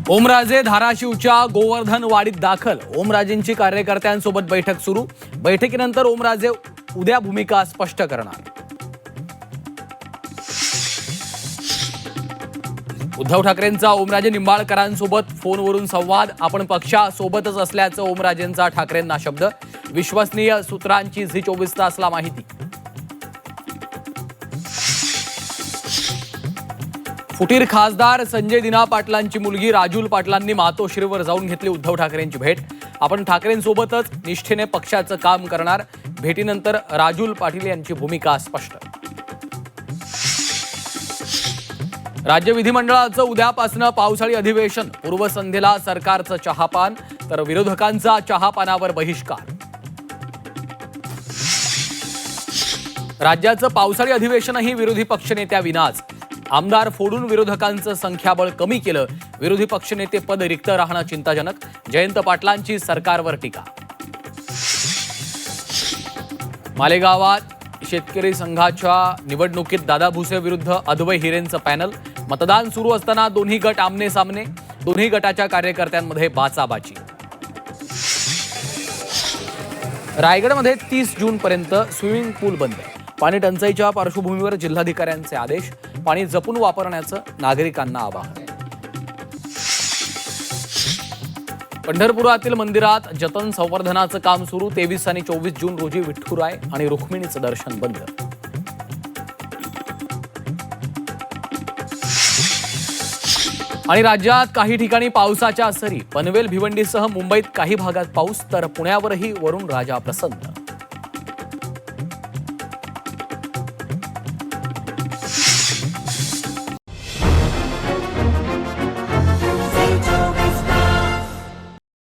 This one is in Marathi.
ओमराजे धाराशिवच्या गोवर्धन वाडीत दाखल. ओमराजेंची कार्यकर्त्यांसोबत बैठक सुरू. बैठकीनंतर ओमराजे उद्या भूमिका स्पष्ट करणार. उद्धव ठाकरेंचा ओमराजे निंबाळकरांसोबत फोनवरून संवाद. आपण पक्षासोबतच असल्याचं ओमराजेंचा ठाकरेंना शब्द. विश्वसनीय सूत्रांची झी 24 तासला माहिती. फुटीर खासदार संजय दिना पाटलांची मुलगी राजुल पाटलांनी मातोश्रीवर जाऊन घेतली उद्धव ठाकरेंची भेट. आपण ठाकरेंसोबतच निष्ठेने पक्षाचं काम करणार. भेटीनंतर राजुल पाटील यांची भूमिका स्पष्ट. राज्य विधिमंडळाचं उद्यापासून पावसाळी अधिवेशन. पूर्वसंध्येला सरकारचं चहापान तर विरोधकांचा चहापानावर बहिष्कार. राज्याचं पावसाळी अधिवेशनही विरोधी पक्षनेत्या विनाच. आमदार फोडून विरोधकांचं संख्याबळ कमी केलं. विरोधी पक्षनेते पद रिक्त राहणं चिंताजनक. जयंत पाटलांची सरकारवर टीका. मालेगावात शेतकरी संघाच्या निवडणुकीत दादा भुसे विरुद्ध अद्वै हिरेंचं पॅनल. मतदान सुरू असताना दोन्ही गट आमने सामने. दोन्ही गटाच्या कार्यकर्त्यांमध्ये बाचाबाची. रायगडमध्ये 30 जूनपर्यंत स्विमिंग पूल बंद. पाणी टंचाईच्या पार्श्वभूमीवर जिल्हाधिकाऱ्यांचे आदेश. पाणी जपून वापरण्याचं नागरिकांना आवाहन. पंढरपुरातील मंदिरात जतन संवर्धनाचं काम सुरू. 23 आणि 24 जून रोजी विठुराय आणि रुक्मिणीचं दर्शन बंद. आणि राज्यात काही ठिकाणी पावसाच्या सरी. पनवेल भिवंडीसह मुंबईत काही भागात पाऊस तर पुण्यावरही वरुण राजा प्रसन्न.